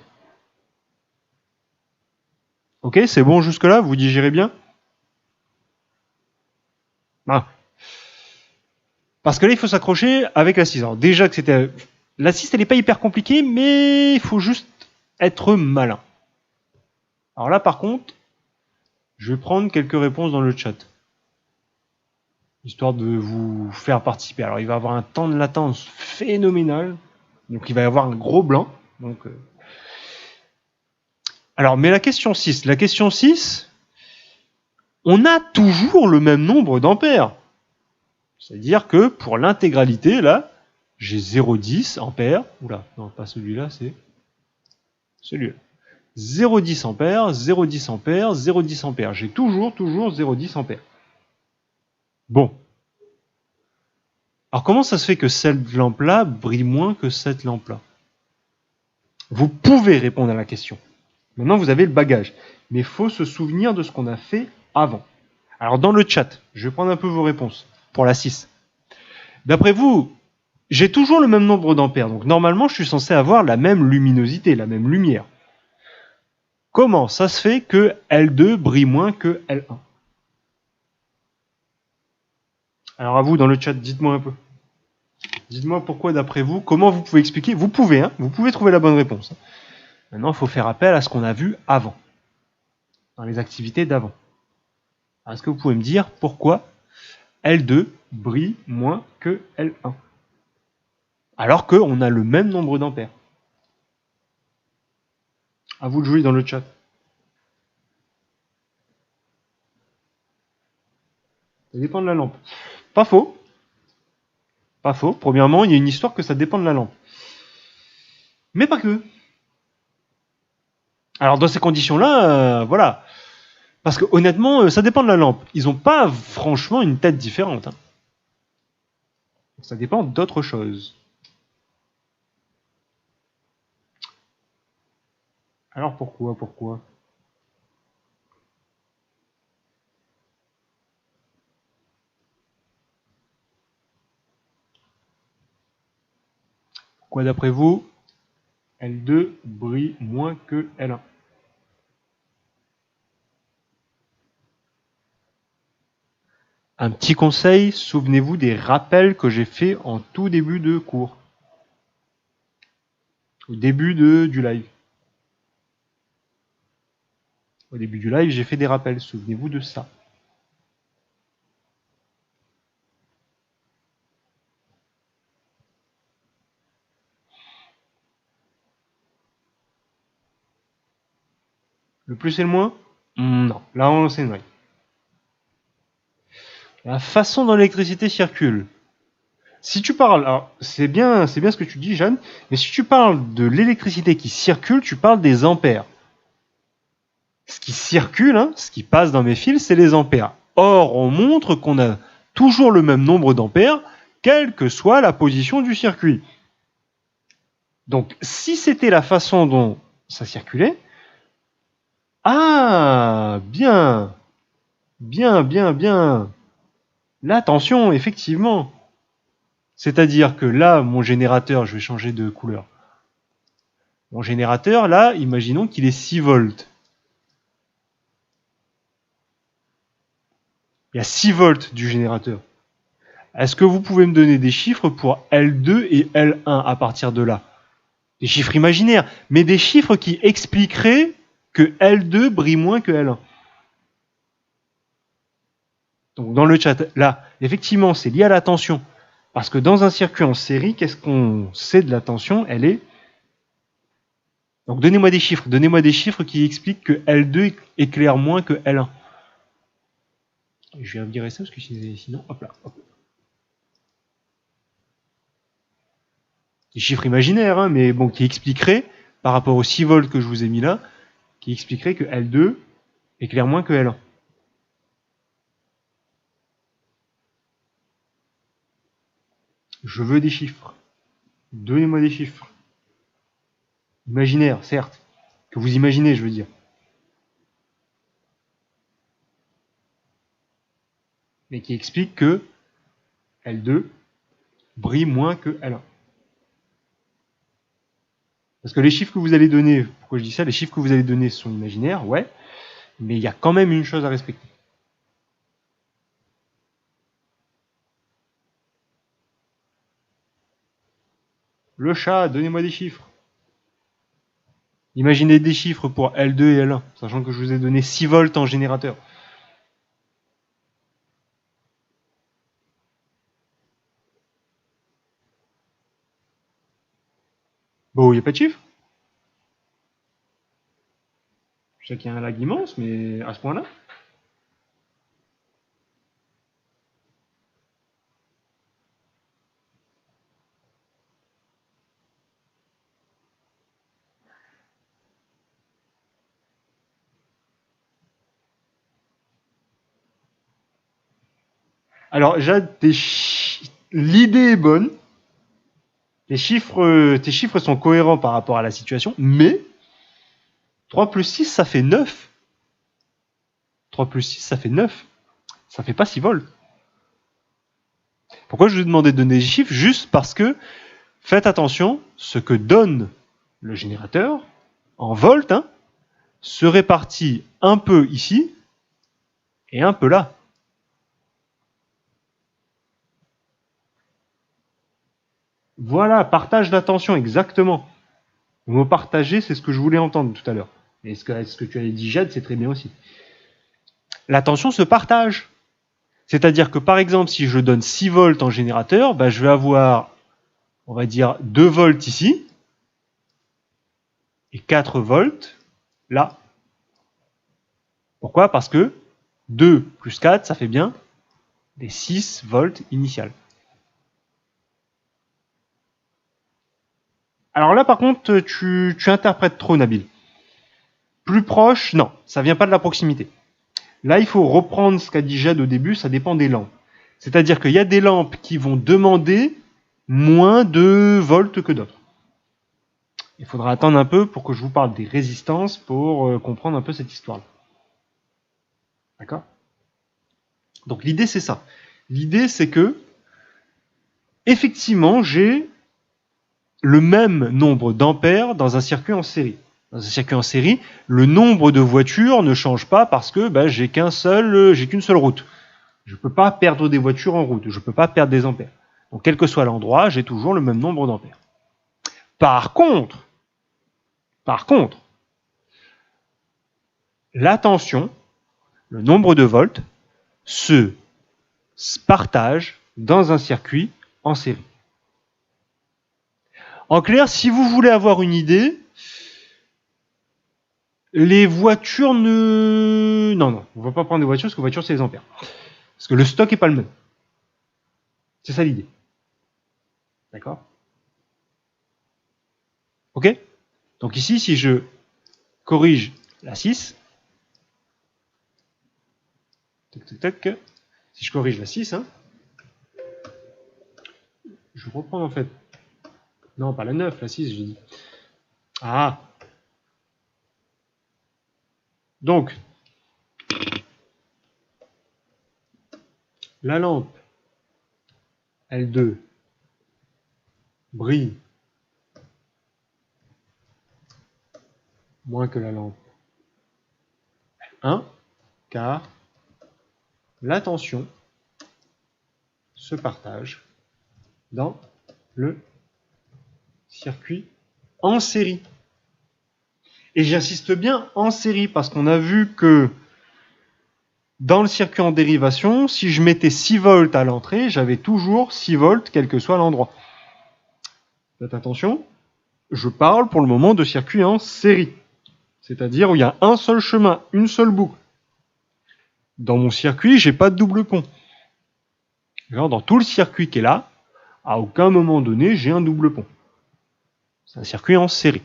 Ok, c'est bon jusque-là? Vous digérez bien? Parce que là, il faut s'accrocher avec la 6. Alors, déjà que c'était... La 6, elle n'est pas hyper compliquée, mais il faut juste être malin. Alors là, par contre, je vais prendre quelques réponses dans le chat. Histoire de vous faire participer. Alors, il va y avoir un temps de latence phénoménal. Donc, il va y avoir un gros blanc. Donc, Alors, mais la question 6, on a toujours le même nombre d'ampères. C'est-à-dire que pour l'intégralité, là, j'ai 0,10 ampères. Oula, non, pas celui-là, c'est celui-là. 0,10 ampères, 0,10 ampères, 0,10 ampères. J'ai toujours 0,10 ampères. Bon. Alors comment ça se fait que cette lampe-là brille moins que cette lampe-là? Vous pouvez répondre à la question. Maintenant, vous avez le bagage. Mais il faut se souvenir de ce qu'on a fait avant. Alors dans le chat, je vais prendre un peu vos réponses pour la 6. D'après vous, j'ai toujours le même nombre d'ampères. Donc normalement, je suis censé avoir la même luminosité, la même lumière. Comment ça se fait que L2 brille moins que L1? Alors à vous, dans le chat, dites-moi un peu. Dites-moi pourquoi, d'après vous, comment vous pouvez expliquer. Vous pouvez, hein, vous pouvez trouver la bonne réponse. Maintenant, il faut faire appel à ce qu'on a vu avant, dans les activités d'avant. Est-ce que vous pouvez me dire pourquoi L2 brille moins que L1 alors qu'on a le même nombre d'ampères? À vous de jouer dans le chat. Ça dépend de la lampe. Pas faux. Pas faux. Premièrement, il y a une histoire que ça dépend de la lampe. Mais pas que. Alors dans ces conditions-là, voilà. Parce que honnêtement, ça dépend de la lampe. Ils n'ont pas franchement une tête différente. Hein. Ça dépend d'autre chose. Alors pourquoi Pourquoi d'après vous, L2 brille moins que L1? Un petit conseil, souvenez-vous des rappels que j'ai fait en tout début de cours. Au début du live. Au début du live, j'ai fait des rappels. Souvenez-vous de ça. Le plus et le moins? Non. Là, on s'éloigne. La façon dont l'électricité circule. Si tu parles, alors c'est bien ce que tu dis, Jeanne, mais si tu parles de l'électricité qui circule, tu parles des ampères. Ce qui circule, hein, ce qui passe dans mes fils, c'est les ampères. Or, on montre qu'on a toujours le même nombre d'ampères, quelle que soit la position du circuit. Donc, si c'était la façon dont ça circulait, ah, bien, bien, bien, bien. Là, attention, effectivement. C'est-à-dire que là, mon générateur, je vais changer de couleur. Mon générateur, là, imaginons qu'il est 6 volts. Il y a 6 volts du générateur. Est-ce que vous pouvez me donner des chiffres pour L2 et L1 à partir de là? Des chiffres imaginaires, mais des chiffres qui expliqueraient que L2 brille moins que L1. Donc dans le chat, là, effectivement, c'est lié à la tension. Parce que dans un circuit en série, qu'est-ce qu'on sait de la tension? Elle est... Donc donnez-moi des chiffres qui expliquent que L2 éclaire moins que L1. Je vais virer ça parce que sinon, hop là. Hop là. Des chiffres imaginaires, hein, mais bon, qui expliqueraient, par rapport aux 6 volts que je vous ai mis là, qui expliquerait que L2 éclaire moins que L1. Je veux des chiffres. Donnez-moi des chiffres. Imaginaires, certes. Que vous imaginez, je veux dire. Mais qui expliquent que L2 brille moins que L1. Parce que les chiffres que vous allez donner, pourquoi je dis ça, les chiffres que vous allez donner sont imaginaires, ouais, mais il y a quand même une chose à respecter. Le chat, donnez-moi des chiffres. Imaginez des chiffres pour L2 et L1, sachant que je vous ai donné 6 volts en générateur. Bon, il n'y a pas de chiffres. Je sais qu'il y a un lag immense, mais à ce point-là. Alors, Jade, l'idée est bonne, tes chiffres sont cohérents par rapport à la situation, mais 3 plus 6, ça fait 9. 3 plus 6, ça fait 9. Ça fait pas 6 volts. Pourquoi je vous ai demandé de donner des chiffres? Juste parce que, faites attention, ce que donne le générateur, en volts, hein, se répartit un peu ici, et un peu là. Voilà, partage d'attention, exactement. Le mot partager, c'est ce que je voulais entendre tout à l'heure. Et ce que tu avais dit, Jade, c'est très bien aussi. L'attention se partage. C'est-à-dire que, par exemple, si je donne 6 volts en générateur, bah, je vais avoir, on va dire, 2 volts ici, et 4 volts là. Pourquoi? Parce que 2 plus 4, ça fait bien des 6 volts initiales. Alors là, par contre, tu interprètes trop, Nabil. Plus proche, non, ça vient pas de la proximité. Là, il faut reprendre ce qu'a dit Jade au début, ça dépend des lampes. C'est-à-dire qu'il y a des lampes qui vont demander moins de volts que d'autres. Il faudra attendre un peu pour que je vous parle des résistances pour comprendre un peu cette histoire-là. D'accord? Donc l'idée, c'est ça. L'idée, c'est que, effectivement, j'ai le même nombre d'ampères dans un circuit en série. Dans un circuit en série, le nombre de voitures ne change pas parce que bah, j'ai qu'une seule route. Je ne peux pas perdre des voitures en route, je ne peux pas perdre des ampères. Donc quel que soit l'endroit, j'ai toujours le même nombre d'ampères. Par contre, la tension, le nombre de volts, se partage dans un circuit en série. En clair, si vous voulez avoir une idée, les voitures ne... Non, on ne va pas prendre des voitures parce que les voitures, c'est les ampères. Parce que le stock n'est pas le même. C'est ça l'idée. D'accord? Ok? Donc ici, si je corrige la 6, si je corrige la 6, hein, je reprends en fait. Non, pas la 9, la 6, j'ai dit. Ah! Donc, la lampe L2 brille moins que la lampe L1, car la tension se partage dans le circuit en série. Et j'insiste bien en série parce qu'on a vu que dans le circuit en dérivation, si je mettais 6 volts à l'entrée, j'avais toujours 6 volts quel que soit l'endroit. Faites attention, je parle pour le moment de circuit en série. C'est-à-dire où il y a un seul chemin, une seule boucle. Dans mon circuit, j'ai pas de double pont. Alors, dans tout le circuit qui est là, à aucun moment donné, j'ai un double pont. C'est un circuit en série.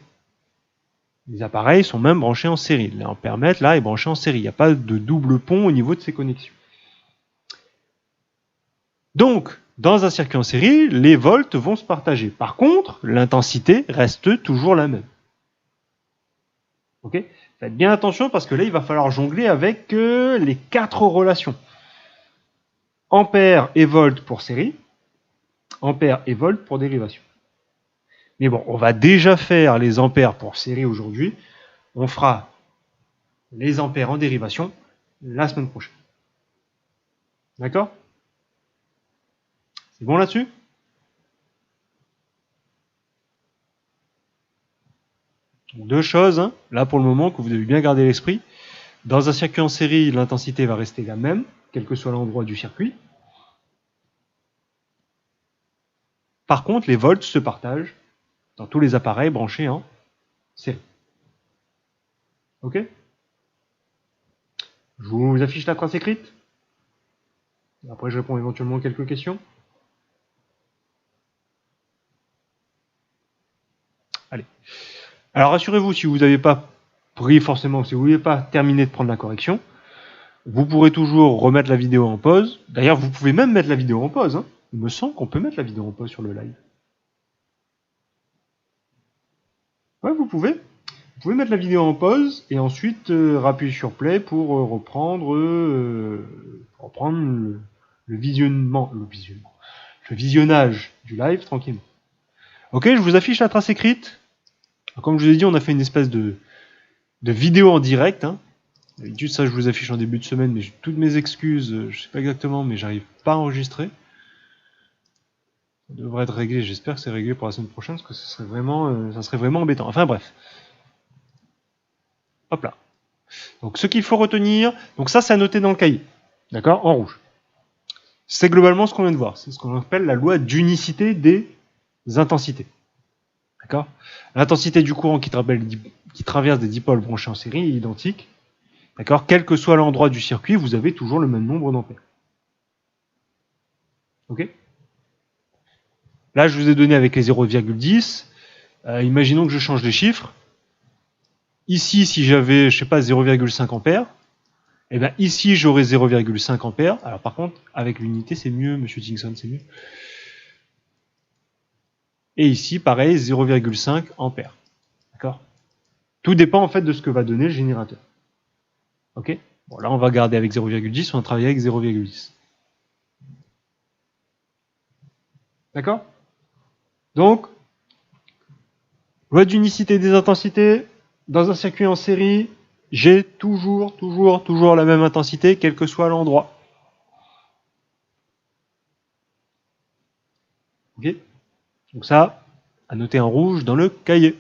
Les appareils sont même branchés en série. L'ampèremètre, là, est branché en série. Il n'y a pas de double pont au niveau de ces connexions. Donc, dans un circuit en série, les volts vont se partager. Par contre, l'intensité reste toujours la même. Ok? Faites bien attention parce que là, il va falloir jongler avec les 4 relations. Ampère et volt pour série, ampère et volt pour dérivation. Mais bon, on va déjà faire les ampères pour série aujourd'hui. On fera les ampères en dérivation la semaine prochaine. D'accord? C'est bon là-dessus? Deux choses, hein, là pour le moment, que vous devez bien garder à l'esprit. Dans un circuit en série, l'intensité va rester la même, quel que soit l'endroit du circuit. Par contre, les volts se partagent dans tous les appareils branchés en série. Ok? Je vous affiche la trace écrite. Après, je réponds éventuellement à quelques questions. Allez. Alors, rassurez-vous, si vous n'avez pas pris forcément, si vous ne voulez pas terminer de prendre la correction, vous pourrez toujours remettre la vidéo en pause. D'ailleurs, vous pouvez même mettre la vidéo en pause. Hein. Il me semble qu'on peut mettre la vidéo en pause sur le live. Ouais, vous pouvez. Vous pouvez mettre la vidéo en pause et ensuite appuyer sur play pour reprendre le visionnage du live tranquillement. Ok, je vous affiche la trace écrite. Comme je vous ai dit, on a fait une espèce de vidéo en direct. Hein. D'habitude, ça, je vous affiche en début de semaine, mais j'ai toutes mes excuses. Je sais pas exactement, mais j'arrive pas à enregistrer. Ça devrait être réglé. J'espère que c'est réglé pour la semaine prochaine, parce que ça serait vraiment embêtant. Enfin bref. Hop là. Donc, ce qu'il faut retenir, donc ça, c'est à noter dans le cahier. D'accord? En rouge. C'est globalement ce qu'on vient de voir. C'est ce qu'on appelle la loi d'unicité des intensités. D'accord? L'intensité du courant qui traverse des dipôles branchés en série est identique. D'accord? Quel que soit l'endroit du circuit, vous avez toujours le même nombre d'ampères. Ok? Là, je vous ai donné avec les 0,10. Imaginons que je change les chiffres. Ici, si j'avais, je sais pas, 0,5 ampères, et bien ici, j'aurais 0,5 ampères. Alors par contre, avec l'unité, c'est mieux, monsieur Dixon, c'est mieux. Et ici, pareil, 0,5 ampères. D'accord? Tout dépend en fait de ce que va donner le générateur. Ok? Bon, là, on va garder avec 0,10, on va travailler avec 0,10. D'accord? Donc, loi d'unicité des intensités, dans un circuit en série, j'ai toujours la même intensité, quel que soit l'endroit. Ok? Donc ça, à noter en rouge dans le cahier.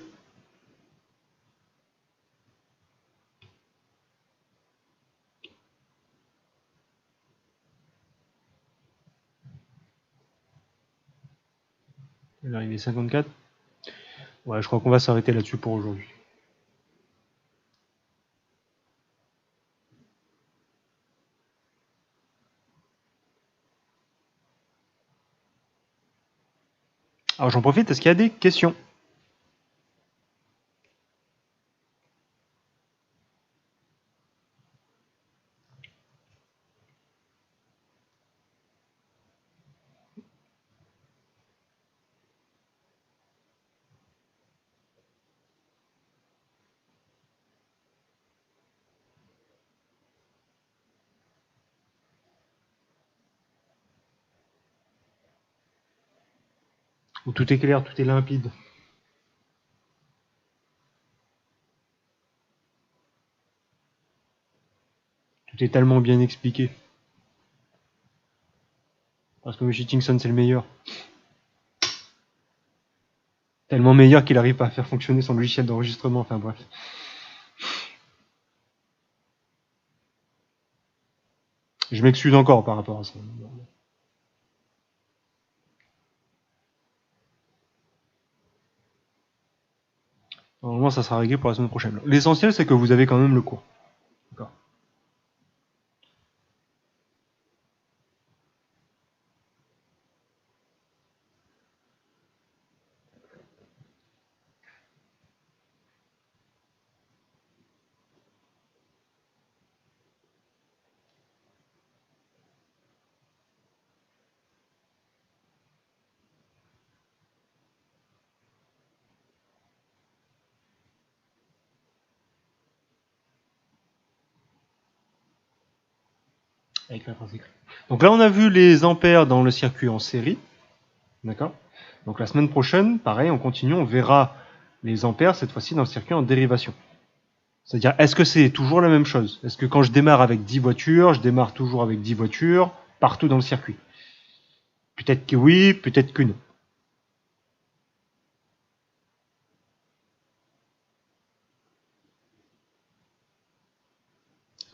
Là, il est 54. Ouais, je crois qu'on va s'arrêter là-dessus pour aujourd'hui. Alors j'en profite, est-ce qu'il y a des questions? Ou tout est clair, tout est limpide? Tout est tellement bien expliqué. Parce que M. Tinson, c'est le meilleur. Tellement meilleur qu'il arrive pas à faire fonctionner son logiciel d'enregistrement, enfin bref. Je m'excuse encore par rapport à ça. Normalement, ça sera réglé pour la semaine prochaine. L'essentiel, c'est que vous avez quand même le cours. D'accord. Avec la trace écrite. Donc là, on a vu les ampères dans le circuit en série. D'accord. Donc la semaine prochaine, pareil, on continue, on verra les ampères, cette fois-ci dans le circuit en dérivation. C'est-à-dire, est-ce que c'est toujours la même chose? Est-ce que quand je démarre avec 10 voitures, je démarre toujours avec 10 voitures partout dans le circuit? Peut-être que oui, peut-être que non.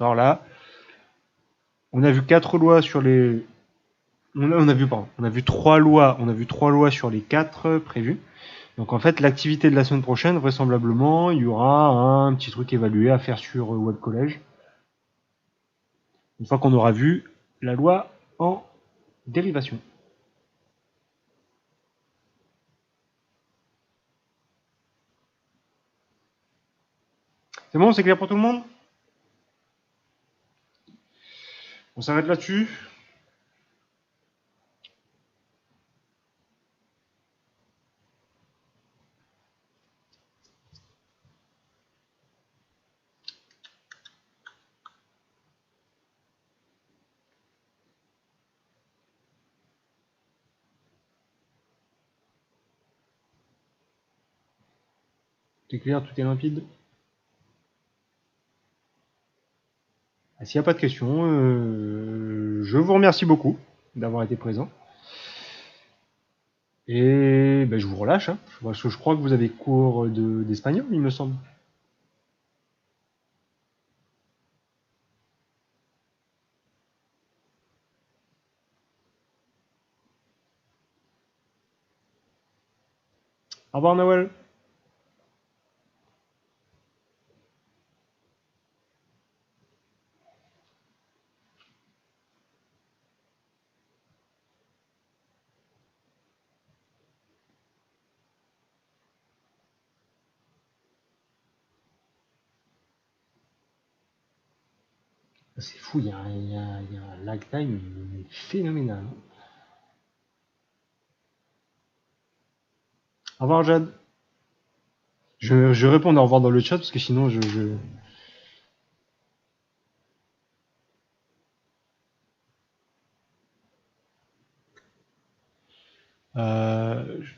Alors là, on a vu 4 lois sur les... On a vu 3 lois sur les 4 prévues. Donc en fait, l'activité de la semaine prochaine, vraisemblablement, il y aura un petit truc évalué à faire sur Web College. Une fois qu'on aura vu la loi en dérivation. C'est bon, c'est clair pour tout le monde? On s'arrête là-dessus. Tout est clair, tout est limpide. S'il n'y a pas de questions, je vous remercie beaucoup d'avoir été présent. Et ben, je vous relâche, hein, parce que je crois que vous avez cours d'espagnol, il me semble. Au revoir, Noël. C'est fou, il y a un lag time phénoménal. Au revoir, Jade. Je réponds au revoir dans le chat parce que sinon je vais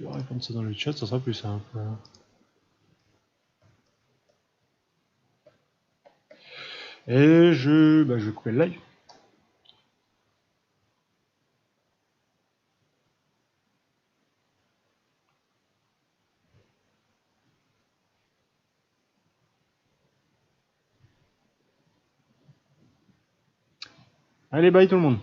répondre ça dans le chat, ça sera plus simple. Et je vais couper le live. Allez, bye tout le monde.